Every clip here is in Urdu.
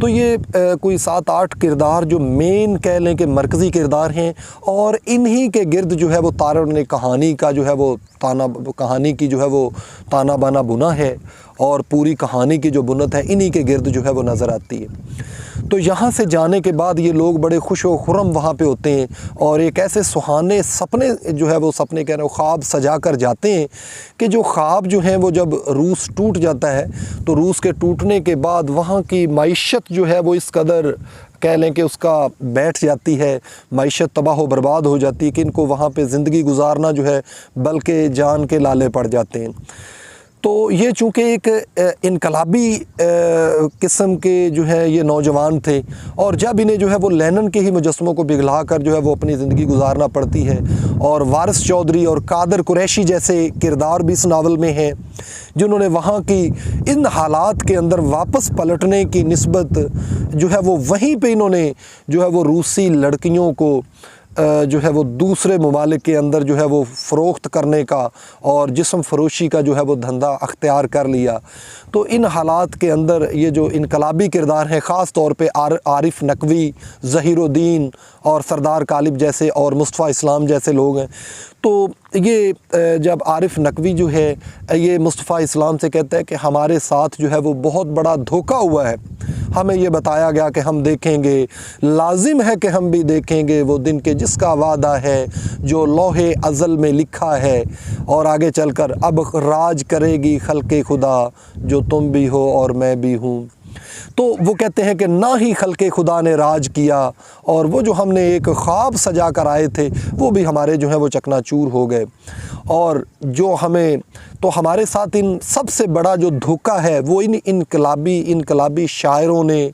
تو یہ کوئی 7-8 کردار جو مین کہہ لیں کہ مرکزی کردار ہیں، اور انہی کے گرد جو ہے وہ تارڑ نے کہانی کا جو ہے وہ کہانی کی جو ہے وہ تانا بانا بنا ہے، اور پوری کہانی کی جو بنت ہے انہی کے گرد جو ہے وہ نظر آتی ہے۔ تو یہاں سے جانے کے بعد یہ لوگ بڑے خوش و خرم وہاں پہ ہوتے ہیں، اور ایک ایسے سہانے سپنے جو ہے وہ سپنے کہہ رہے ہیں خواب سجا کر جاتے ہیں کہ جو خواب جو ہیں وہ جب روس ٹوٹ جاتا ہے تو روس کے ٹوٹنے کے بعد وہاں کی معیشت جو ہے وہ اس قدر کہہ لیں کہ اس کا بیٹھ جاتی ہے، معیشت تباہ و برباد ہو جاتی ہے کہ ان کو وہاں پہ زندگی گزارنا جو ہے بلکہ جان کے لالے پڑ جاتے ہیں۔ تو یہ چونکہ ایک انقلابی قسم کے جو ہے یہ نوجوان تھے، اور جب انہیں جو ہے وہ لینن کے ہی مجسموں کو پگھلا کر جو ہے وہ اپنی زندگی گزارنا پڑتی ہے، اور وارث چودھری اور قادر قریشی جیسے کردار بھی اس ناول میں ہیں جنہوں نے وہاں کی ان حالات کے اندر واپس پلٹنے کی نسبت جو ہے وہ وہیں پہ انہوں نے جو ہے وہ روسی لڑکیوں کو جو ہے وہ دوسرے ممالک کے اندر جو ہے وہ فروخت کرنے کا اور جسم فروشی کا جو ہے وہ دھندا اختیار کر لیا۔ تو ان حالات کے اندر یہ جو انقلابی کردار ہیں، خاص طور پہ عارف نقوی، ظہیر الدین اور سردار غالب جیسے اور مصطفیٰ اسلام جیسے لوگ ہیں، تو یہ جب عارف نقوی جو ہے یہ مصطفیٰ اسلام سے کہتا ہے کہ ہمارے ساتھ جو ہے وہ بہت بڑا دھوکہ ہوا ہے، ہمیں یہ بتایا گیا کہ ہم دیکھیں گے، لازم ہے کہ ہم بھی دیکھیں گے وہ دن کے جس کا وعدہ ہے جو لوح ازل میں لکھا ہے، اور آگے چل کر اب راج کرے گی خلق خدا جو تم بھی ہو اور میں بھی ہوں۔ تو وہ کہتے ہیں کہ نہ ہی خلق خدا نے راج کیا، اور وہ جو ہم نے ایک خواب سجا کر آئے تھے وہ بھی ہمارے جو ہیں وہ چکنا چور ہو گئے، اور جو ہمیں تو ہمارے ساتھ ان سب سے بڑا جو دھوکہ ہے وہ ان انقلابی شاعروں نے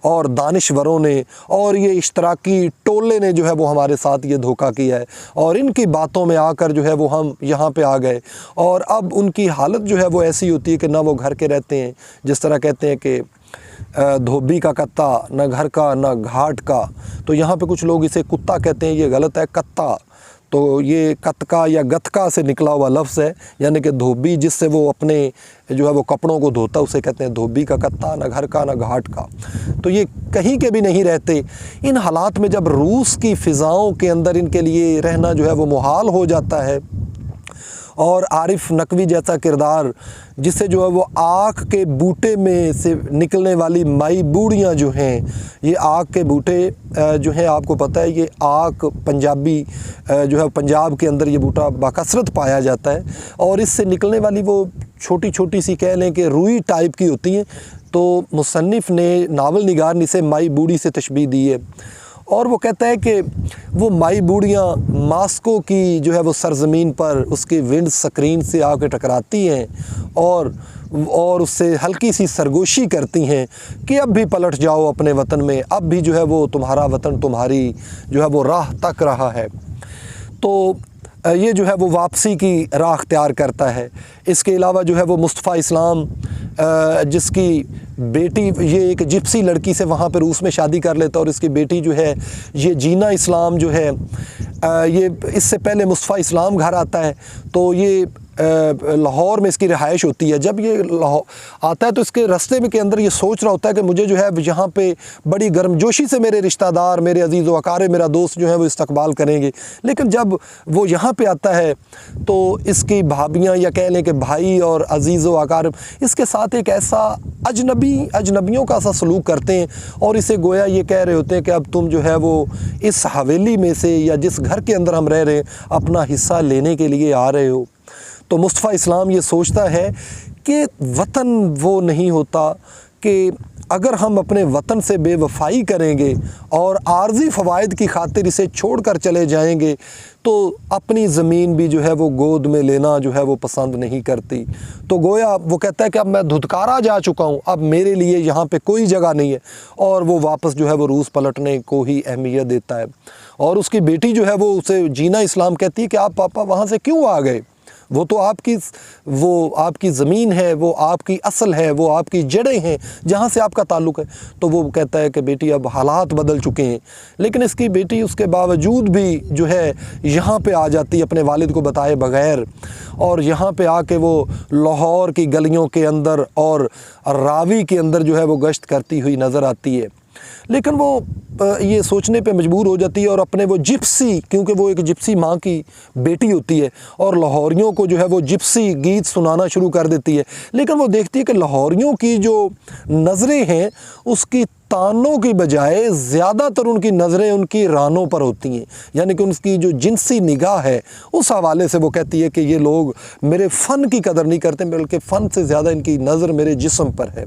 اور دانشوروں نے اور یہ اشتراکی ٹولے نے جو ہے وہ ہمارے ساتھ یہ دھوکہ کیا ہے، اور ان کی باتوں میں آ کر جو ہے وہ ہم یہاں پہ آ گئے، اور اب ان کی حالت جو ہے وہ ایسی ہوتی ہے کہ نہ وہ گھر کے رہتے ہیں، جس طرح کہتے ہیں کہ دھوبی کا کتا، نہ گھر کا نہ گھاٹ کا، تو یہاں پہ کچھ لوگ اسے کتا کہتے ہیں، یہ غلط ہے، کتا، تو یہ کتکا یا گتکا سے نکلا ہوا لفظ ہے، یعنی کہ دھوبی جس سے وہ اپنے جو ہے وہ کپڑوں کو دھوتا اسے کہتے ہیں دھوبی کا کتا، نہ گھر کا نہ گھاٹ کا، تو یہ کہیں کے بھی نہیں رہتے۔ ان حالات میں جب روس کی فضاؤں کے اندر ان کے لیے رہنا جو ہے وہ محال ہو جاتا ہے، اور عارف نقوی جیسا کردار جسے جو ہے وہ آک کے بوٹے میں سے نکلنے والی مائی بوڑیاں جو ہیں، یہ آک کے بوٹے جو ہیں آپ کو پتہ ہے یہ آک پنجابی جو ہے پنجاب کے اندر یہ بوٹا بکثرت پایا جاتا ہے، اور اس سے نکلنے والی وہ چھوٹی چھوٹی سی کہہ لیں کہ روئی ٹائپ کی ہوتی ہیں، تو مصنف نے ناول نگار نے اسے مائی بوڑی سے تشبیہ دی ہے، اور وہ کہتا ہے کہ وہ مائی بوڑیاں ماسکو کی جو ہے وہ سرزمین پر اس کی ونڈ سکرین سے آ کے ٹکراتی ہیں اور اس سے ہلکی سی سرگوشی کرتی ہیں کہ اب بھی پلٹ جاؤ اپنے وطن میں، اب بھی جو ہے وہ تمہارا وطن تمہاری جو ہے وہ راہ تک رہا ہے۔ تو یہ جو ہے وہ واپسی کی راہ اختیار کرتا ہے۔ اس کے علاوہ جو ہے وہ مصطفیٰ اسلام جس کی بیٹی یہ ایک جپسی لڑکی سے وہاں پہ روس میں شادی کر لیتا، اور اس کی بیٹی جو ہے یہ جینا اسلام جو ہے یہ اس سے پہلے مصطفیٰ اسلام گھر آتا ہے، تو یہ لاہور میں اس کی رہائش ہوتی ہے۔ جب یہ آتا ہے تو اس کے راستے میں کے اندر یہ سوچ رہا ہوتا ہے کہ مجھے جو ہے یہاں پہ بڑی گرم جوشی سے میرے رشتہ دار، میرے عزیز و اقارب، میرا دوست جو ہے وہ استقبال کریں گے، لیکن جب وہ یہاں پہ آتا ہے تو اس کی بھابیاں یا کہہ لیں کہ بھائی اور عزیز و اقارب اس کے ساتھ ایک ایسا اجنبیوں کا سا سلوک کرتے ہیں، اور اسے گویا یہ کہہ رہے ہوتے ہیں کہ اب تم جو ہے وہ اس حویلی میں سے یا جس گھر کے اندر ہم رہ رہے ہیں اپنا حصہ لینے کے لیے آ رہے ہو۔ تو مصطفیٰ اسلام یہ سوچتا ہے کہ وطن وہ نہیں ہوتا کہ اگر ہم اپنے وطن سے بے وفائی کریں گے اور عارضی فوائد کی خاطر اسے چھوڑ کر چلے جائیں گے تو اپنی زمین بھی جو ہے وہ گود میں لینا جو ہے وہ پسند نہیں کرتی۔ تو گویا وہ کہتا ہے کہ اب میں دھتکارا جا چکا ہوں، اب میرے لیے یہاں پہ کوئی جگہ نہیں ہے، اور وہ واپس جو ہے وہ روس پلٹنے کو ہی اہمیت دیتا ہے۔ اور اس کی بیٹی جو ہے وہ اسے جینا اسلام کہتی ہے کہ آپ پاپا وہاں سے کیوں آ گئے؟ وہ تو آپ کی زمین ہے، وہ آپ کی اصل ہے، وہ آپ کی جڑیں ہیں جہاں سے آپ کا تعلق ہے۔ تو وہ کہتا ہے کہ بیٹی اب حالات بدل چکے ہیں، لیکن اس کی بیٹی اس کے باوجود بھی جو ہے یہاں پہ آ جاتی ہے اپنے والد کو بتائے بغیر، اور یہاں پہ آ کے وہ لاہور کی گلیوں کے اندر اور راوی کے اندر جو ہے وہ گشت کرتی ہوئی نظر آتی ہے۔ لیکن وہ یہ سوچنے پہ مجبور ہو جاتی ہے اور اپنے وہ جپسی، کیونکہ وہ ایک جپسی ماں کی بیٹی ہوتی ہے، اور لاہوریوں کو جو ہے وہ جپسی گیت سنانا شروع کر دیتی ہے۔ لیکن وہ دیکھتی ہے کہ لاہوریوں کی جو نظریں ہیں اس کی تانوں کی بجائے زیادہ تر ان کی نظریں ان کی رانوں پر ہوتی ہیں، یعنی کہ ان کی جو جنسی نگاہ ہے اس حوالے سے وہ کہتی ہے کہ یہ لوگ میرے فن کی قدر نہیں کرتے، بلکہ فن سے زیادہ ان کی نظر میرے جسم پر ہے۔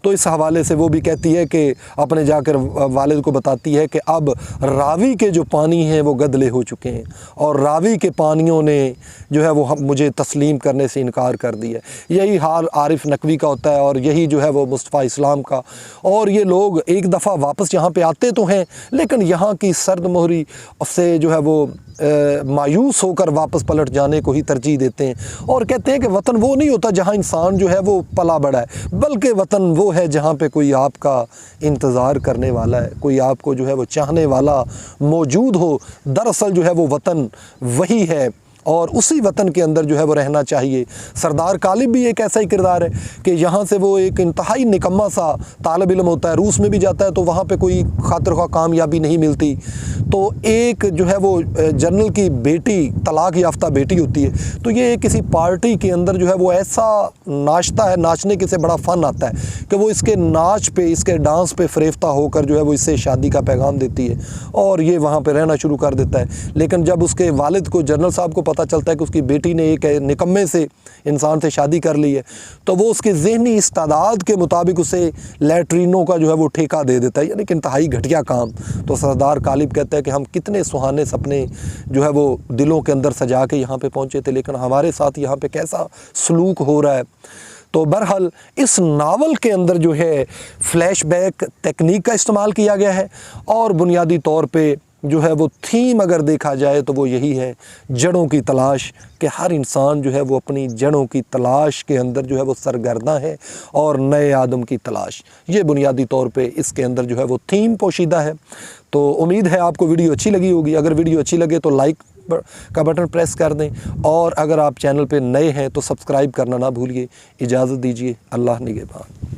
تو اس حوالے سے وہ بھی کہتی ہے کہ اپنے جا کر والد کو بتاتی ہے کہ اب راوی کے جو پانی ہیں وہ گدلے ہو چکے ہیں، اور راوی کے پانیوں نے جو ہے وہ مجھے تسلیم کرنے سے انکار کر دیا ہے۔ یہی حال عارف نقوی کا ہوتا ہے، اور یہی جو ہے وہ مصطفیٰ اسلام کا۔ اور یہ لوگ ایک دفعہ واپس یہاں پہ آتے تو ہیں، لیکن یہاں کی سرد مہری سے جو ہے وہ مایوس ہو کر واپس پلٹ جانے کو ہی ترجیح دیتے ہیں، اور کہتے ہیں کہ وطن وہ نہیں ہوتا جہاں انسان جو ہے وہ پلا بڑا ہے، بلکہ وطن وہ ہے جہاں پہ کوئی آپ کا انتظار کرنے والا ہے، کوئی آپ کو جو ہے وہ چاہنے والا موجود ہو۔ دراصل جو ہے وہ وطن وہی ہے، اور اسی وطن کے اندر جو ہے وہ رہنا چاہیے۔ سردار غالب بھی ایک ایسا ہی کردار ہے کہ یہاں سے وہ ایک انتہائی نکما سا طالب علم ہوتا ہے، روس میں بھی جاتا ہے تو وہاں پہ کوئی خاطر خواہ کامیابی نہیں ملتی، تو ایک جو ہے وہ جنرل کی بیٹی، طلاق یافتہ بیٹی ہوتی ہے، تو یہ کسی پارٹی کے اندر جو ہے وہ ایسا ناچتا ہے، ناچنے کے سے بڑا فن آتا ہے کہ وہ اس کے ناچ پہ، اس کے ڈانس پہ فریفتہ ہو کر جو ہے وہ اس سے شادی کا پیغام دیتی ہے، اور یہ وہاں پہ رہنا شروع کر دیتا ہے۔ لیکن جب اس کے والد کو، جنرل صاحب کو پتہ چلتا ہے کہ اس کی بیٹی نے ایک نکمے سے انسان سے شادی کر لی ہے، تو وہ اس کے ذہنی استعداد کے مطابق اسے لیٹرینوں کا جو ہے وہ ٹھیکہ دے دیتا ہے، یعنی کہ انتہائی گھٹیا کام۔ تو سردار غالب کہتا ہے کہ ہم کتنے سہانے سپنے جو ہے وہ دلوں کے اندر سجا کے یہاں پہ پہنچے تھے، لیکن ہمارے ساتھ یہاں پہ کیسا سلوک ہو رہا ہے۔ تو بہرحال اس ناول کے اندر جو ہے فلیش بیک تکنیک کا استعمال کیا گیا ہے، اور بنیادی طور پہ جو ہے وہ تھیم اگر دیکھا جائے تو وہ یہی ہے، جڑوں کی تلاش، کہ ہر انسان جو ہے وہ اپنی جڑوں کی تلاش کے اندر جو ہے وہ سرگرداں ہے، اور نئے آدم کی تلاش، یہ بنیادی طور پہ اس کے اندر جو ہے وہ تھیم پوشیدہ ہے۔ تو امید ہے آپ کو ویڈیو اچھی لگی ہوگی۔ اگر ویڈیو اچھی لگے تو لائک کا بٹن پریس کر دیں، اور اگر آپ چینل پہ نئے ہیں تو سبسکرائب کرنا نہ بھولیے۔ اجازت دیجیے، اللہ نگہبان۔